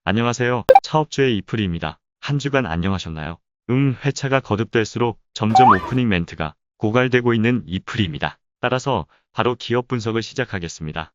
안녕하세요. 차업주의 이프리입니다. 한 주간 안녕하셨나요? 회차가 거듭될수록 점점 오프닝 멘트가 고갈되고 있는 이프리입니다. 따라서 바로 기업 분석을 시작하겠습니다.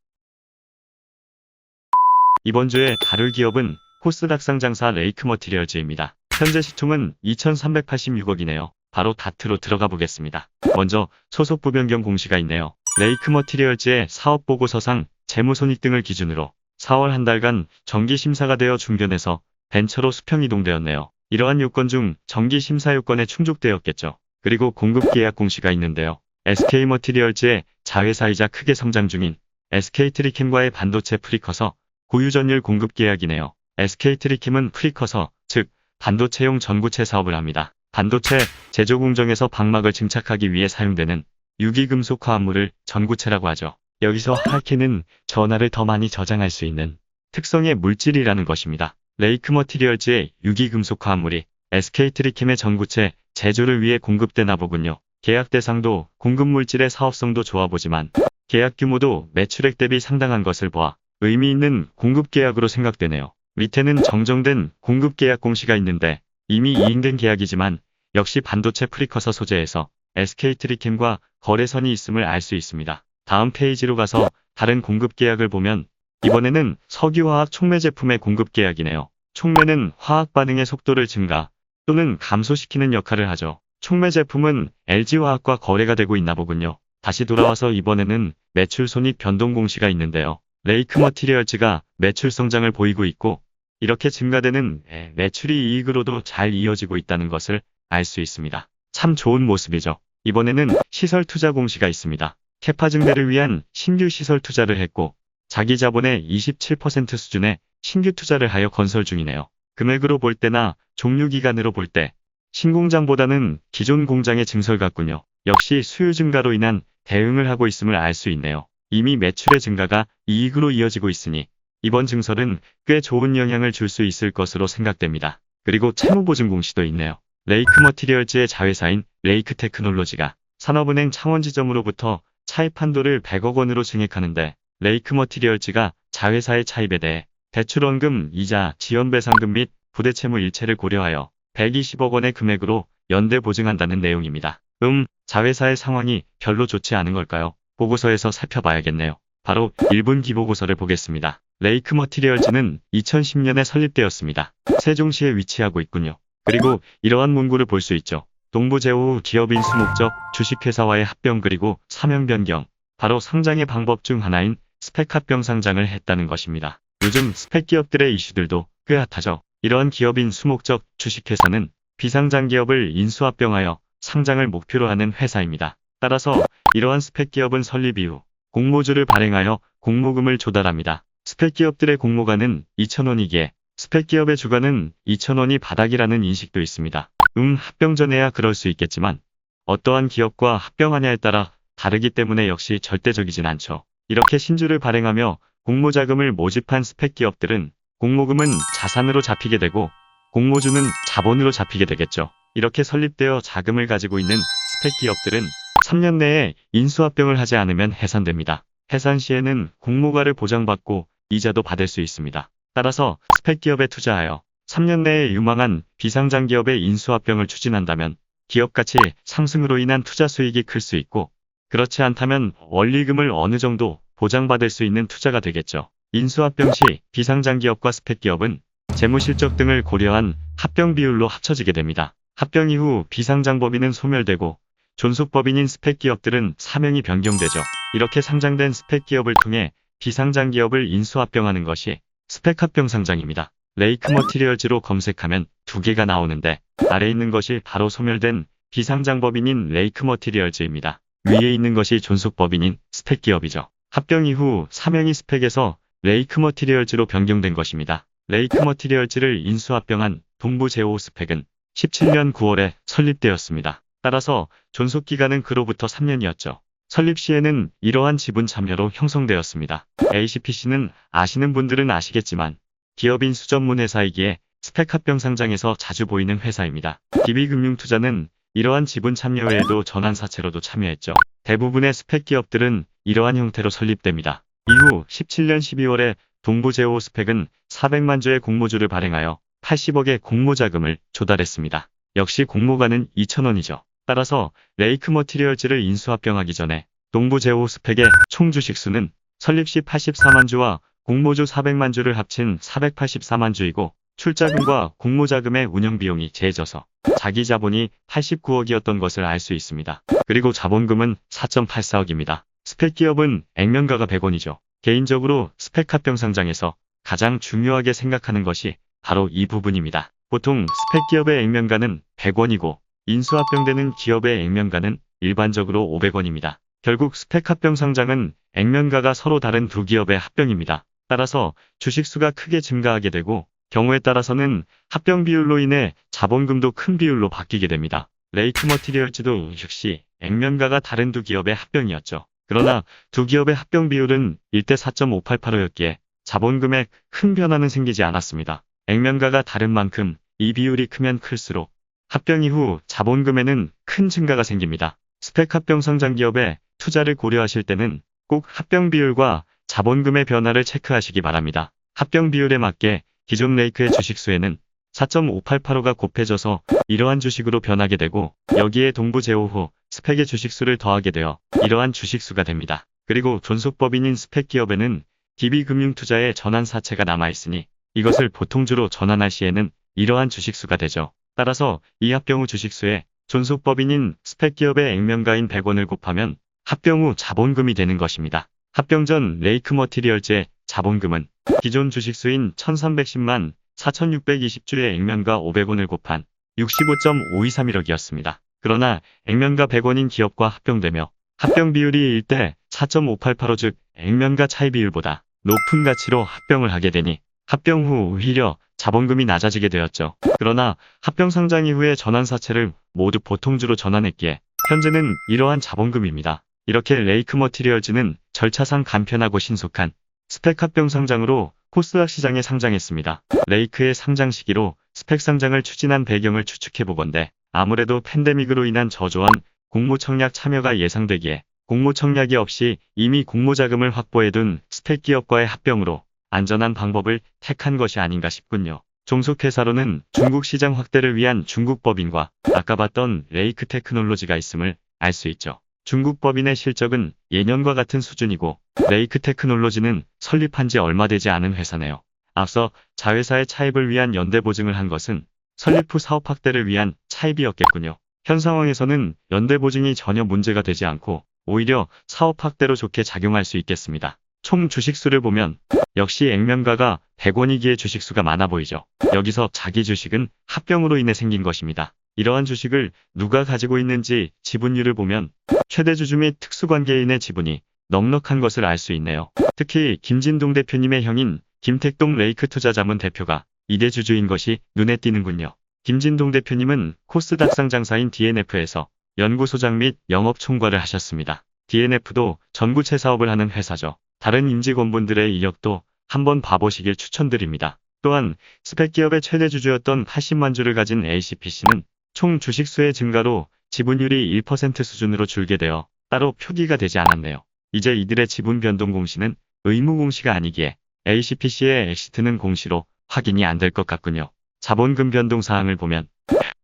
이번 주에 다룰 기업은 코스닥 상장사 레이크 머티리얼즈입니다. 현재 시총은 2,386억이네요. 바로 다트로 들어가 보겠습니다. 먼저 소속 부변경 공시가 있네요. 레이크 머티리얼즈의 사업보고서상 재무손익 등을 기준으로 4월 한 달간 정기심사가 되어 중견에서 벤처로 수평 이동되었네요. 이러한 요건 중 정기심사 요건에 충족되었겠죠. 그리고 공급계약 공시가 있는데요. SK머티리얼즈의 자회사이자 크게 성장 중인 SK트리캠과의 반도체 프리커서 고유전율 공급계약이네요. SK트리캠은 프리커서, 즉 반도체용 전구체 사업을 합니다. 반도체 제조 공정에서 방막을 증착하기 위해 사용되는 유기금속 화합물을 전구체라고 하죠. 여기서 하이케는 전하를 더 많이 저장할 수 있는 특성의 물질이라는 것입니다. 레이크 머티리얼즈의 유기금속 화합물이 SK트리캠의 전구체 제조를 위해 공급되나 보군요. 계약 대상도 공급 물질의 사업성도 좋아 보지만 계약 규모도 매출액 대비 상당한 것을 보아 의미 있는 공급 계약으로 생각되네요. 밑에는 정정된 공급 계약 공시가 있는데 이미 이행된 계약이지만 역시 반도체 프리커서 소재에서 SK트리캠과 거래선이 있음을 알 수 있습니다. 다음 페이지로 가서 다른 공급 계약을 보면 이번에는 석유화학 촉매 제품의 공급 계약이네요. 촉매는 화학 반응의 속도를 증가 또는 감소시키는 역할을 하죠. 촉매 제품은 LG화학과 거래가 되고 있나 보군요. 다시 돌아와서 이번에는 매출 손익 변동 공시가 있는데요. 레이크 머티리얼즈가 매출 성장을 보이고 있고 이렇게 증가되는 매출이 이익으로도 잘 이어지고 있다는 것을 알 수 있습니다. 참 좋은 모습이죠. 이번에는 시설 투자 공시가 있습니다. 캐파 증대를 위한 신규 시설 투자를 했고 자기 자본의 27% 수준의 신규 투자를 하여 건설 중이네요. 금액으로 볼 때나 종료 기간으로 볼 때 신공장보다는 기존 공장의 증설 같군요. 역시 수요 증가로 인한 대응을 하고 있음을 알 수 있네요. 이미 매출의 증가가 이익으로 이어지고 있으니 이번 증설은 꽤 좋은 영향을 줄 수 있을 것으로 생각됩니다. 그리고 채무보증 공시도 있네요. 레이크 머티리얼즈의 자회사인 레이크 테크놀로지가 산업은행 창원지점으로부터 차입 한도를 100억 원으로 증액하는데 레이크 머티리얼즈가 자회사의 차입에 대해 대출원금, 이자, 지연배상금 및 부대채무 일체를 고려하여 120억 원의 금액으로 연대 보증한다는 내용입니다. 자회사의 상황이 별로 좋지 않은 걸까요? 보고서에서 살펴봐야겠네요. 바로 1분기 보고서를 보겠습니다. 레이크 머티리얼즈는 2010년에 설립되었습니다. 세종시에 위치하고 있군요. 그리고 이러한 문구를 볼 수 있죠. 동부제호 기업 인수 목적 주식회사와의 합병 그리고 사명 변경, 바로 상장의 방법 중 하나인 스펙 합병 상장을 했다는 것입니다. 요즘 스펙 기업들의 이슈들도 꽤 핫하죠. 이러한 기업 인수 목적 주식회사는 비상장 기업을 인수 합병하여 상장을 목표로 하는 회사입니다. 따라서 이러한 스펙 기업은 설립 이후 공모주를 발행하여 공모금을 조달합니다. 스펙 기업들의 공모가는 2,000원이기에 스펙 기업의 주가는 2,000원이 바닥이라는 인식도 있습니다. 합병 전에야 그럴 수 있겠지만 어떠한 기업과 합병하냐에 따라 다르기 때문에 역시 절대적이진 않죠. 이렇게 신주를 발행하며 공모자금을 모집한 스펙 기업들은 공모금은 자산으로 잡히게 되고 공모주는 자본으로 잡히게 되겠죠. 이렇게 설립되어 자금을 가지고 있는 스펙 기업들은 3년 내에 인수합병을 하지 않으면 해산됩니다. 해산 시에는 공모가를 보장받고 이자도 받을 수 있습니다. 따라서 스펙 기업에 투자하여 3년 내에 유망한 비상장 기업의 인수합병을 추진한다면 기업 가치 상승으로 인한 투자 수익이 클 수 있고 그렇지 않다면 원리금을 어느 정도 보장받을 수 있는 투자가 되겠죠. 인수합병 시 비상장 기업과 스펙 기업은 재무실적 등을 고려한 합병 비율로 합쳐지게 됩니다. 합병 이후 비상장 법인은 소멸되고 존속 법인인 스펙 기업들은 사명이 변경되죠. 이렇게 상장된 스펙 기업을 통해 비상장 기업을 인수합병하는 것이 스펙 합병 상장입니다. 레이크 머티리얼즈로 검색하면 두 개가 나오는데 아래 있는 것이 바로 소멸된 비상장 법인인 레이크 머티리얼즈입니다. 위에 있는 것이 존속 법인인 스펙 기업이죠. 합병 이후 사명이 스펙에서 레이크 머티리얼즈로 변경된 것입니다. 레이크 머티리얼즈를 인수합병한 동부제오 스펙은 17년 9월에 설립되었습니다. 따라서 존속 기간은 그로부터 3년이었죠. 설립 시에는 이러한 지분 참여로 형성되었습니다. ACPC는 아시는 분들은 아시겠지만 기업인 수전문 회사이기에 스펙 합병 상장에서 자주 보이는 회사입니다. DB금융투자는 이러한 지분 참여 외에도 전환사채로도 참여했죠. 대부분의 스펙 기업들은 이러한 형태로 설립됩니다. 이후 17년 12월에 동부제오 스펙은 400만 주의 공모주를 발행하여 80억의 공모자금을 조달했습니다. 역시 공모가는 2,000원이죠. 따라서 레이크 머티리얼즈를 인수합병하기 전에 동부제오 스펙의 총 주식수는 설립 시 84만 주와 공모주 400만 주를 합친 484만 주이고 출자금과 공모자금의 운영비용이 제해져서 자기 자본이 89억이었던 것을 알 수 있습니다. 그리고 자본금은 4.84억입니다. 스펙 기업은 액면가가 100원이죠. 개인적으로 스펙 합병 상장에서 가장 중요하게 생각하는 것이 바로 이 부분입니다. 보통 스펙 기업의 액면가는 100원이고 인수합병되는 기업의 액면가는 일반적으로 500원입니다. 결국 스펙 합병 상장은 액면가가 서로 다른 두 기업의 합병입니다. 따라서 주식수가 크게 증가하게 되고 경우에 따라서는 합병 비율로 인해 자본금도 큰 비율로 바뀌게 됩니다. 레이크 머티리얼즈도 역시 액면가가 다른 두 기업의 합병이었죠. 그러나 두 기업의 합병 비율은 1대 4.588호였기에 자본금에 큰 변화는 생기지 않았습니다. 액면가가 다른 만큼 이 비율이 크면 클수록 합병 이후 자본금에는 큰 증가가 생깁니다. 스펙 합병 상장 기업에 투자를 고려하실 때는 꼭 합병 비율과 자본금의 변화를 체크하시기 바랍니다. 합병 비율에 맞게 기존 레이크의 주식수에는 4.588호가 곱해져서 이러한 주식으로 변하게 되고 여기에 동부제오 후 스펙의 주식수를 더하게 되어 이러한 주식수가 됩니다. 그리고 존속법인인 스펙 기업에는 DB금융투자의 전환사채가 남아있으니 이것을 보통주로 전환할 시에는 이러한 주식수가 되죠. 따라서 이 합병 후 주식수에 존속법인인 스펙 기업의 액면가인 100원을 곱하면 합병 후 자본금이 되는 것입니다. 합병 전 레이크 머티리얼즈의 자본금은 기존 주식수인 1310만 4620주의 액면가 500원을 곱한 65.5231억이었습니다. 그러나 액면가 100원인 기업과 합병되며 합병 비율이 1대 4.588호 즉 액면가 차이 비율보다 높은 가치로 합병을 하게 되니 합병 후 오히려 자본금이 낮아지게 되었죠. 그러나 합병 상장 이후에 전환사채를 모두 보통주로 전환했기에 현재는 이러한 자본금입니다. 이렇게 레이크 머티리얼즈는 절차상 간편하고 신속한 스펙 합병 상장으로 코스닥 시장에 상장했습니다. 레이크의 상장 시기로 스펙 상장을 추진한 배경을 추측해보건대 아무래도 팬데믹으로 인한 저조한 공모청약 참여가 예상되기에 공모청약이 없이 이미 공모자금을 확보해둔 스펙 기업과의 합병으로 안전한 방법을 택한 것이 아닌가 싶군요. 종속회사로는 중국 시장 확대를 위한 중국 법인과 아까 봤던 레이크 테크놀로지가 있음을 알 수 있죠. 중국 법인의 실적은 예년과 같은 수준이고 레이크 테크놀로지는 설립한 지 얼마 되지 않은 회사네요. 앞서 자회사의 차입을 위한 연대 보증을 한 것은 설립 후 사업 확대를 위한 차입이었겠군요. 현 상황에서는 연대 보증이 전혀 문제가 되지 않고 오히려 사업 확대로 좋게 작용할 수 있겠습니다. 총 주식수를 보면 역시 액면가가 100원이기에 주식수가 많아 보이죠. 여기서 자기 주식은 합병으로 인해 생긴 것입니다. 이러한 주식을 누가 가지고 있는지 지분율을 보면 최대주주 및 특수관계인의 지분이 넉넉한 것을 알 수 있네요. 특히 김진동 대표님의 형인 김택동 레이크 투자자문 대표가 2대 주주인 것이 눈에 띄는군요. 김진동 대표님은 코스닥 상장사인 DNF에서 연구소장 및 영업총괄을 하셨습니다. DNF도 전구체 사업을 하는 회사죠. 다른 임직원분들의 이력도 한번 봐보시길 추천드립니다. 또한 스펙 기업의 최대 주주였던 80만 주를 가진 ACPC는 총 주식수의 증가로 지분율이 1% 수준으로 줄게 되어 따로 표기가 되지 않았네요. 이제 이들의 지분 변동 공시는 의무 공시가 아니기에 ACPC의 엑시트는 공시로 확인이 안 될 것 같군요. 자본금 변동 사항을 보면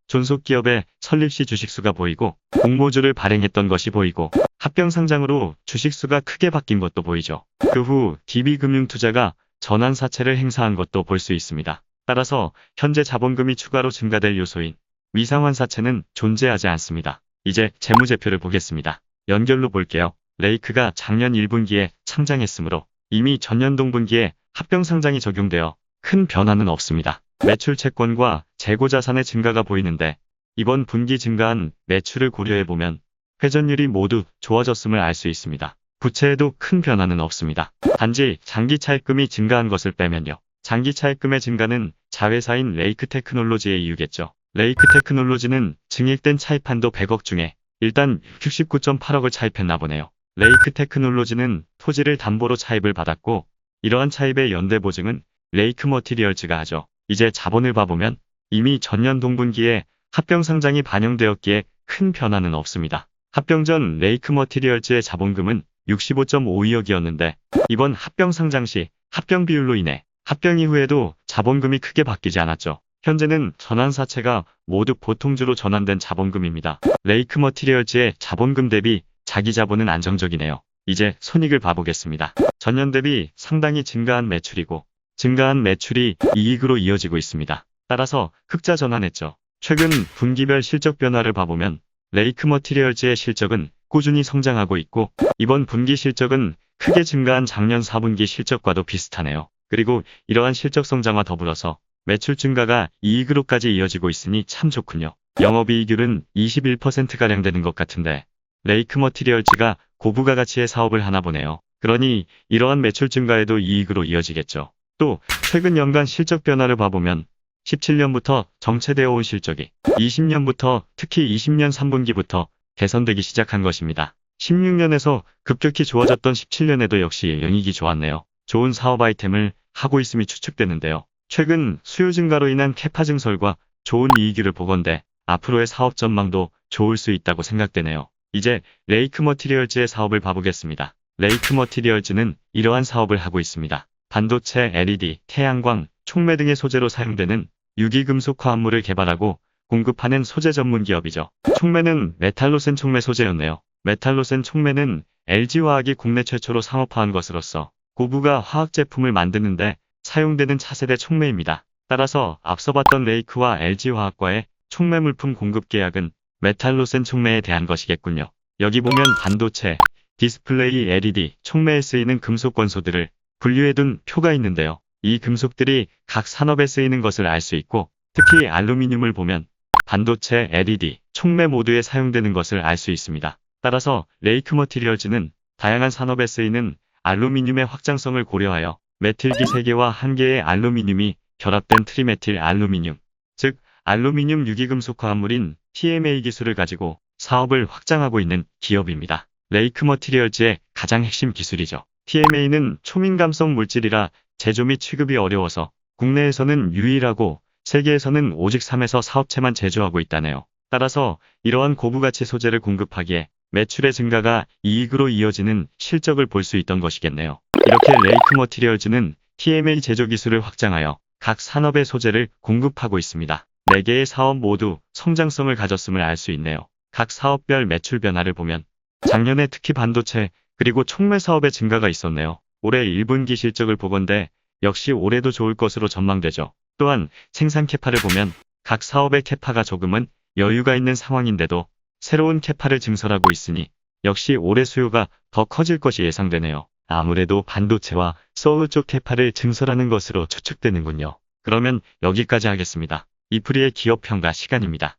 존속기업의 설립 시 주식수가 보이고 공모주를 발행했던 것이 보이고 합병 상장으로 주식수가 크게 바뀐 것도 보이죠. 그 후 DB금융투자가 전환사채를 행사한 것도 볼 수 있습니다. 따라서 현재 자본금이 추가로 증가될 요소인 위상환사채는 존재하지 않습니다. 이제 재무제표를 보겠습니다. 연결로 볼게요. 레이크가 작년 1분기에 상장했으므로 이미 전년 동분기에 합병 상장이 적용되어 큰 변화는 없습니다. 매출 채권과 재고자산의 증가가 보이는데 이번 분기 증가한 매출을 고려해보면 회전율이 모두 좋아졌음을 알 수 있습니다. 부채에도 큰 변화는 없습니다. 단지 장기차입금이 증가한 것을 빼면요. 장기차입금의 증가는 자회사인 레이크 테크놀로지의 이유겠죠. 레이크 테크놀로지는 증액된 차입한도 100억 중에 일단 69.8억을 차입했나 보네요. 레이크 테크놀로지는 토지를 담보로 차입을 받았고 이러한 차입의 연대 보증은 레이크 머티리얼즈가 하죠. 이제 자본을 봐보면 이미 전년 동분기에 합병 상장이 반영되었기에 큰 변화는 없습니다. 합병 전 레이크 머티리얼즈의 자본금은 65.52억이었는데 이번 합병 상장 시 합병 비율로 인해 합병 이후에도 자본금이 크게 바뀌지 않았죠. 현재는 전환사채가 모두 보통주로 전환된 자본금입니다. 레이크 머티리얼즈의 자본금 대비 자기 자본은 안정적이네요. 이제 손익을 봐보겠습니다. 전년 대비 상당히 증가한 매출이고 증가한 매출이 이익으로 이어지고 있습니다. 따라서 흑자 전환했죠. 최근 분기별 실적 변화를 봐보면 레이크 머티리얼즈의 실적은 꾸준히 성장하고 있고 이번 분기 실적은 크게 증가한 작년 4분기 실적과도 비슷하네요. 그리고 이러한 실적 성장과 더불어서 매출 증가가 이익으로까지 이어지고 있으니 참 좋군요. 영업이익률은 21%가량 되는 것 같은데 레이크 머티리얼즈가 고부가 가치의 사업을 하나 보네요. 그러니 이러한 매출 증가에도 이익으로 이어지겠죠. 또 최근 연간 실적 변화를 봐보면 17년부터 정체되어 온 실적이 20년부터 특히 20년 3분기부터 개선되기 시작한 것입니다. 16년에서 급격히 좋아졌던 17년에도 역시 영익이 좋았네요. 좋은 사업 아이템을 하고 있음이 추측되는데요. 최근 수요 증가로 인한 캐파 증설과 좋은 이익률을 보건대 앞으로의 사업 전망도 좋을 수 있다고 생각되네요. 이제 레이크 머티리얼즈의 사업을 봐보겠습니다. 레이크 머티리얼즈는 이러한 사업을 하고 있습니다. 반도체, LED, 태양광, 촉매 등의 소재로 사용되는 유기금속 화합물을 개발하고 공급하는 소재 전문 기업이죠. 촉매는 메탈로센 촉매 소재였네요. 메탈로센 촉매는 LG화학이 국내 최초로 상업화한 것으로서 고부가 화학 제품을 만드는데 사용되는 차세대 촉매입니다. 따라서 앞서 봤던 레이크와 LG화학과의 촉매 물품 공급 계약은 메탈로센 촉매에 대한 것이겠군요. 여기 보면 반도체, 디스플레이, LED, 촉매에 쓰이는 금속 원소들을 분류해둔 표가 있는데요. 이 금속들이 각 산업에 쓰이는 것을 알 수 있고 특히 알루미늄을 보면 반도체, LED, 촉매 모두에 사용되는 것을 알 수 있습니다. 따라서 레이크 머티리얼즈는 다양한 산업에 쓰이는 알루미늄의 확장성을 고려하여 메틸기 3개와 1개의 알루미늄이 결합된 트리메틸 알루미늄, 즉 알루미늄 유기금속 화합물인 TMA 기술을 가지고 사업을 확장하고 있는 기업입니다. 레이크 머티리얼즈의 가장 핵심 기술이죠. TMA는 초민감성 물질이라 제조 및 취급이 어려워서 국내에서는 유일하고 세계에서는 오직 3에서 4업체만 제조하고 있다네요. 따라서 이러한 고부가치 소재를 공급하기에 매출의 증가가 이익으로 이어지는 실적을 볼 수 있던 것이겠네요. 이렇게 레이크 머티리얼즈는 TMA 제조 기술을 확장하여 각 산업의 소재를 공급하고 있습니다. 4개의 사업 모두 성장성을 가졌음을 알 수 있네요. 각 사업별 매출 변화를 보면 작년에 특히 반도체 그리고 촉매 사업의 증가가 있었네요. 올해 1분기 실적을 보건대 역시 올해도 좋을 것으로 전망되죠. 또한 생산 캐파를 보면 각 사업의 캐파가 조금은 여유가 있는 상황인데도 새로운 캐파를 증설하고 있으니 역시 올해 수요가 더 커질 것이 예상되네요. 아무래도 반도체와 소울 쪽 캐파를 증설하는 것으로 추측되는군요. 그러면 여기까지 하겠습니다. 이프리의 기업 평가 시간입니다.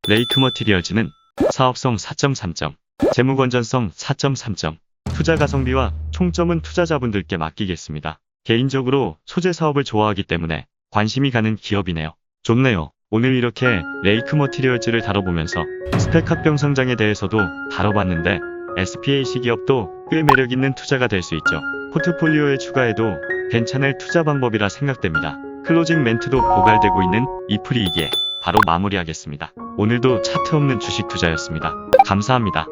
레이크 머티리얼즈는 사업성 4.3점, 재무 건전성 4.3점, 투자 가성비와 총점은 투자자분들께 맡기겠습니다. 개인적으로 소재 사업을 좋아하기 때문에 관심이 가는 기업이네요. 좋네요. 오늘 이렇게 레이크 머티리얼즈를 다뤄보면서 스펙 합병 상장에 대해서도 다뤄봤는데 SPAC 기업도 꽤 매력있는 투자가 될 수 있죠. 포트폴리오에 추가해도 괜찮을 투자 방법이라 생각됩니다. 클로징 멘트도 고갈되고 있는 이프리이기에 바로 마무리하겠습니다. 오늘도 차트 없는 주식 투자였습니다. 감사합니다.